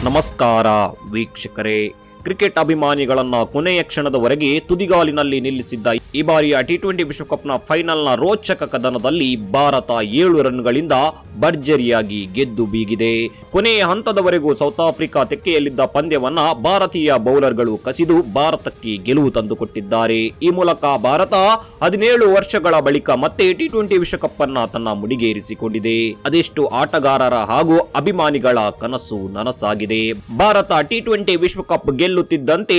ನಮಸ್ಕಾರ ವೀಕ್ಷಕರೇ. ಕ್ರಿಕೆಟ್ ಅಭಿಮಾನಿಗಳನ್ನ ಕೊನೆಯ ಕ್ಷಣದವರೆಗೆ ತುದಿಗಾಲಿನಲ್ಲಿ ನಿಲ್ಲಿಸಿದ್ದ ಈ ಬಾರಿಯ ಟಿ20 ವಿಶ್ವಕಪ್ನ ಫೈನಲ್ನ ರೋಚಕ ಕದನದಲ್ಲಿ ಭಾರತ 7 ರನ್ಗಳಿಂದ ಭರ್ಜರಿಯಾಗಿ ಗೆದ್ದು ಬೀಗಿದೆ. ಕೊನೆಯ ಹಂತದವರೆಗೂ ಸೌತ್ ಆಫ್ರಿಕಾ ತೆಕ್ಕೆಯಲ್ಲಿದ್ದ ಪಂದ್ಯವನ್ನ ಭಾರತೀಯ ಬೌಲರ್ಗಳು ಕಸಿದು ಭಾರತಕ್ಕೆ ಗೆಲುವು ತಂದುಕೊಟ್ಟಿದ್ದಾರೆ. ಈ ಮೂಲಕ ಭಾರತ 17 ವರ್ಷಗಳ ಬಳಿಕ ಮತ್ತೆ ಟಿ20 ವಿಶ್ವಕಪ್ ಅನ್ನ ತನ್ನ ಮುಡಿಗೇರಿಸಿಕೊಂಡಿದೆ. ಅದೆಷ್ಟು ಆಟಗಾರರ ಹಾಗೂ ಅಭಿಮಾನಿಗಳ ಕನಸು ನನಸಾಗಿದೆ. ಭಾರತ ಟಿ20 ವಿಶ್ವಕಪ್ ಗೆಲ್ಲುತ್ತಿದ್ದಂತೆ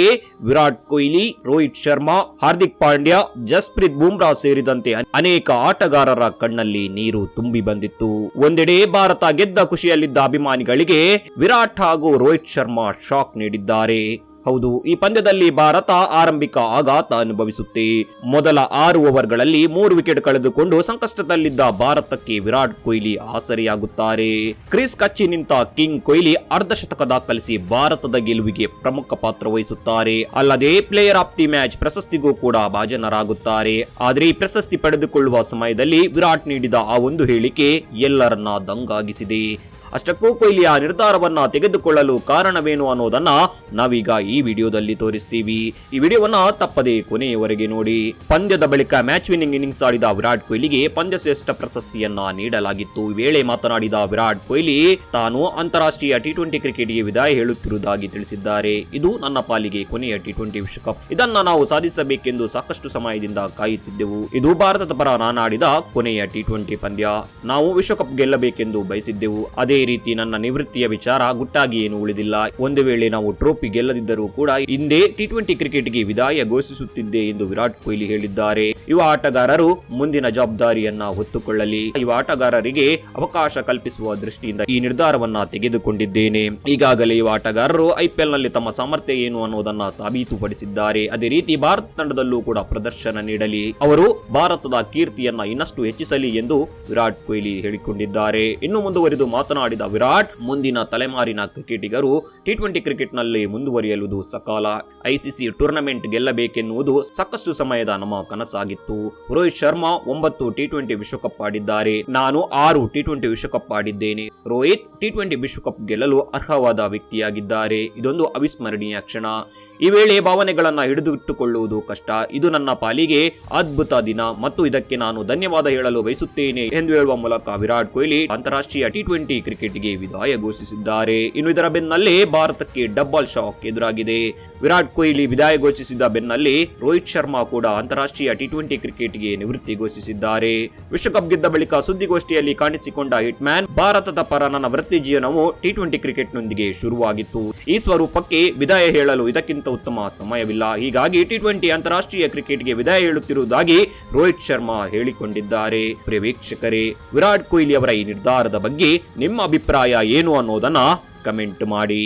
ವಿರಾಟ್ ಕೊಹ್ಲಿ, ರೋಹಿತ್ ಶರ್ಮಾ, ಹಾರ್ದಿಕ್ ಪಾಂಡ್ಯ, ಜಸ್ಪ್ರೀತ್ ಬುಮ್ರಾ ಸೇರಿದಂತೆ ಅನೇಕ ಆಟಗಾರರ ಕಣ್ಣಲ್ಲಿ ನೀರು ತುಂಬಿ ಬಂದಿತ್ತು. ಒಂದೆಡೆ ಭಾರತ ಗೆದ್ದ ಖುಷಿಯಲ್ಲಿದ್ದ ಅಭಿಮಾನಿಗಳಿಗೆ ವಿರಾಟ್ ಹಾಗೂ ರೋಹಿತ್ ಶರ್ಮಾ ಶಾಕ್ ನೀಡಿದ್ದಾರೆ. ಹೌದು, ಈ ಪಂದ್ಯದಲ್ಲಿ ಭಾರತ ಆರಂಭಿಕ ಆಘಾತ ಅನುಭವಿಸುತ್ತೆ. ಮೊದಲ 6 ಓವರ್ಗಳಲ್ಲಿ 3 ವಿಕೆಟ್ ಕಳೆದುಕೊಂಡು ಸಂಕಷ್ಟದಲ್ಲಿದ್ದ ಭಾರತಕ್ಕೆ ವಿರಾಟ್ ಕೊಹ್ಲಿ ಆಸರೆಯಾಗುತ್ತಾರೆ. ಕ್ರೀಸ್ ಕಚ್ಚಿ ನಿಂತ ಕಿಂಗ್ ಕೊಹ್ಲಿ ಅರ್ಧಶತಕ ದಾಖಲಿಸಿ ಭಾರತದ ಗೆಲುವಿಗೆ ಪ್ರಮುಖ ಪಾತ್ರ ವಹಿಸುತ್ತಾರೆ. ಅಲ್ಲದೆ ಪ್ಲೇಯರ್ ಆಫ್ ದಿ ಮ್ಯಾಚ್ ಪ್ರಶಸ್ತಿಗೂ ಕೂಡ ಭಾಜನರಾಗುತ್ತಾರೆ. ಆದರೆ ಈ ಪ್ರಶಸ್ತಿ ಪಡೆದುಕೊಳ್ಳುವ ಸಮಯದಲ್ಲಿ ವಿರಾಟ್ ನೀಡಿದ ಆ ಒಂದು ಹೇಳಿಕೆ ಎಲ್ಲರನ್ನ ದಂಗಾಗಿಸಿದೆ. ಅಷ್ಟಕ್ಕೂ ಕೊಹ್ಲಿ ಆ ನಿರ್ಧಾರವನ್ನ ತೆಗೆದುಕೊಳ್ಳಲು ಕಾರಣವೇನು ಅನ್ನೋದನ್ನ ನಾವೀಗ ಈ ವಿಡಿಯೋದಲ್ಲಿ ತೋರಿಸ್ತೀವಿ. ಈ ವಿಡಿಯೋವನ್ನ ತಪ್ಪದೆ ಕೊನೆಯವರೆಗೆ ನೋಡಿ. ಪಂದ್ಯದ ಬಳಿಕ ಮ್ಯಾಚ್ ವಿನ್ನಿಂಗ್ ಇನ್ನಿಂಗ್ಸ್ ಆಡಿದ ವಿರಾಟ್ ಕೊಹ್ಲಿಗೆ ಪಂದ್ಯ ಶ್ರೇಷ್ಠ ಪ್ರಶಸ್ತಿಯನ್ನ ನೀಡಲಾಗಿತ್ತು. ಈ ವೇಳೆ ಮಾತನಾಡಿದ ವಿರಾಟ್ ಕೊಹ್ಲಿ ತಾನು ಅಂತಾರಾಷ್ಟ್ರೀಯ ಟಿ20 ಕ್ರಿಕೆಟ್ಗೆ ವಿದಾಯ ಹೇಳುತ್ತಿರುವುದಾಗಿ ತಿಳಿಸಿದ್ದಾರೆ. ಇದು ನನ್ನ ಪಾಲಿಗೆ ಕೊನೆಯ ಟಿ20 ವಿಶ್ವಕಪ್. ಇದನ್ನ ನಾವು ಸಾಧಿಸಬೇಕೆಂದು ಸಾಕಷ್ಟು ಸಮಯದಿಂದ ಕಾಯುತ್ತಿದ್ದೆವು. ಇದು ಭಾರತದ ಪರ ನಾನಾಡಿದ ಕೊನೆಯ ಟಿ20 ಪಂದ್ಯ. ನಾವು ವಿಶ್ವಕಪ್ ಗೆಲ್ಲಬೇಕೆಂದು ಬಯಸಿದ್ದೆವು. ಅದೇ ರೀತಿ ನನ್ನ ನಿವೃತ್ತಿಯ ವಿಚಾರ ಗುಟ್ಟಾಗಿ ಏನು ಉಳಿದಿಲ್ಲ. ಒಂದು ವೇಳೆ ನಾವು ಟ್ರೋಫಿ ಗೆಲ್ಲದಿದ್ದರೂ ಕೂಡ ಹಿಂದೆ ಟಿ20 ಕ್ರಿಕೆಟ್ಗೆ ವಿದಾಯ ಘೋಷಿಸುತ್ತಿದ್ದೆ ಎಂದು ವಿರಾಟ್ ಕೊಹ್ಲಿ ಹೇಳಿದ್ದಾರೆ. ಯುವ ಆಟಗಾರರು ಮುಂದಿನ ಜವಾಬ್ದಾರಿಯನ್ನ ಹೊತ್ತುಕೊಳ್ಳಲಿ. ಯುವ ಆಟಗಾರರಿಗೆ ಅವಕಾಶ ಕಲ್ಪಿಸುವ ದೃಷ್ಟಿಯಿಂದ ಈ ನಿರ್ಧಾರವನ್ನ ತೆಗೆದುಕೊಂಡಿದ್ದೇನೆ. ಈಗಾಗಲೇ ಯುವ ಆಟಗಾರರು ಐಪಿಎಲ್ ನಲ್ಲಿ ತಮ್ಮ ಸಾಮರ್ಥ್ಯ ಏನು ಅನ್ನೋದನ್ನ ಸಾಬೀತುಪಡಿಸಿದ್ದಾರೆ. ಅದೇ ರೀತಿ ಭಾರತ ತಂಡದಲ್ಲೂ ಕೂಡ ಪ್ರದರ್ಶನ ನೀಡಲಿ. ಅವರು ಭಾರತದ ಕೀರ್ತಿಯನ್ನ ಇನ್ನಷ್ಟು ಹೆಚ್ಚಿಸಲಿ ಎಂದು ವಿರಾಟ್ ಕೊಹ್ಲಿ ಹೇಳಿಕೊಂಡಿದ್ದಾರೆ. ಇನ್ನು ಮುಂದುವರಿದು ಮಾತನಾಡಿದ ವಿರಾಟ್, ಮುಂದಿನ ತಲೆಮಾರಿನ ಕ್ರಿಕೆಟಿಗರು ಟಿ20 ಕ್ರಿಕೆಟ್ ನಲ್ಲಿ ಮುಂದುವರಿಯಲು ಸಕಾಲ. ಐಸಿಸಿ ಟೂರ್ನಮೆಂಟ್ ಗೆಲ್ಲಬೇಕೆನ್ನುವುದು ಸಾಕಷ್ಟು ಸಮಯದ ನಮ್ಮ ಕನಸಾಗಿತ್ತು. ರೋಹಿತ್ ಶರ್ಮಾ 9 ಟಿ20 ವಿಶ್ವಕಪ್ ಆಡಿದ್ದಾರೆ. ನಾನು 6 ಟಿ20 ವಿಶ್ವಕಪ್ ಆಡಿದ್ದೇನೆ. ರೋಹಿತ್ ಟಿ20 ವಿಶ್ವಕಪ್ ಗೆಲ್ಲಲು ಅರ್ಹವಾದ ವ್ಯಕ್ತಿಯಾಗಿದ್ದಾರೆ. ಇದೊಂದು ಅವಿಸ್ಮರಣೀಯ ಕ್ಷಣ. ಈ ವೇಳೆ ಭಾವನೆಗಳನ್ನ ಹಿಡಿದಿಟ್ಟುಕೊಳ್ಳುವುದು ಕಷ್ಟ. ಇದು ನನ್ನ ಪಾಲಿಗೆ ಅದ್ಭುತ ದಿನ ಮತ್ತು ಇದಕ್ಕೆ ನಾನು ಧನ್ಯವಾದ ಹೇಳಲು ಬಯಸುತ್ತೇನೆ ಎಂದು ಹೇಳುವ ಮೂಲಕ ವಿರಾಟ್ ಕೊಹ್ಲಿ ಅಂತಾರಾಷ್ಟ್ರೀಯ ಟಿ20 ಕ್ರಿಕೆಟ್ಗೆ ವಿದಾಯ ಘೋಷಿಸಿದ್ದಾರೆ. ಇನ್ನು ಇದರ ಬೆನ್ನಲ್ಲೇ ಭಾರತಕ್ಕೆ ಡಬಲ್ ಶಾಕ್ ಎದುರಾಗಿದೆ. ವಿರಾಟ್ ಕೊಹ್ಲಿ ವಿದಾಯ ಘೋಷಿಸಿದ ಬೆನ್ನಲ್ಲೇ ರೋಹಿತ್ ಶರ್ಮಾ ಕೂಡ ಅಂತಾರಾಷ್ಟ್ರೀಯ ಟಿ20 ಕ್ರಿಕೆಟ್ಗೆ ನಿವೃತ್ತಿ ಘೋಷಿಸಿದ್ದಾರೆ. ವಿಶ್ವಕಪ್ ಗೆದ್ದ ಬಳಿಕ ಸುದ್ದಿಗೋಷ್ಠಿಯಲ್ಲಿ ಕಾಣಿಸಿಕೊಂಡ ಹಿಟ್ ಮ್ಯಾನ್, ಭಾರತದ ಪರ ನನ್ನ ವೃತ್ತಿ ಜೀವನವು ಟಿ20 ಕ್ರಿಕೆಟ್ನೊಂದಿಗೆ ಶುರುವಾಗಿತ್ತು. ಈ ಸ್ವರೂಪಕ್ಕೆ ವಿದಾಯ ಹೇಳಲು ಇದಕ್ಕಿಂತ ಉತ್ತಮ ಸಮಯವಿಲ್ಲ. ಹೀಗಾಗಿ ಟಿ20 ಅಂತಾರಾಷ್ಟ್ರೀಯ ಕ್ರಿಕೆಟ್ಗೆ ವಿದಾಯ ಹೇಳುತ್ತಿರುವುದಾಗಿ ರೋಹಿತ್ ಶರ್ಮಾ ಹೇಳಿಕೊಂಡಿದ್ದಾರೆ. ಪ್ರಿಯ ವೀಕ್ಷಕರೇ, ವಿರಾಟ್ ಕೊಹ್ಲಿ ಅವರ ಈ ನಿರ್ಧಾರದ ಬಗ್ಗೆ ನಿಮ್ಮ ಅಭಿಪ್ರಾಯ ಏನು ಅನ್ನೋದನ್ನ ಕಮೆಂಟ್ ಮಾಡಿ.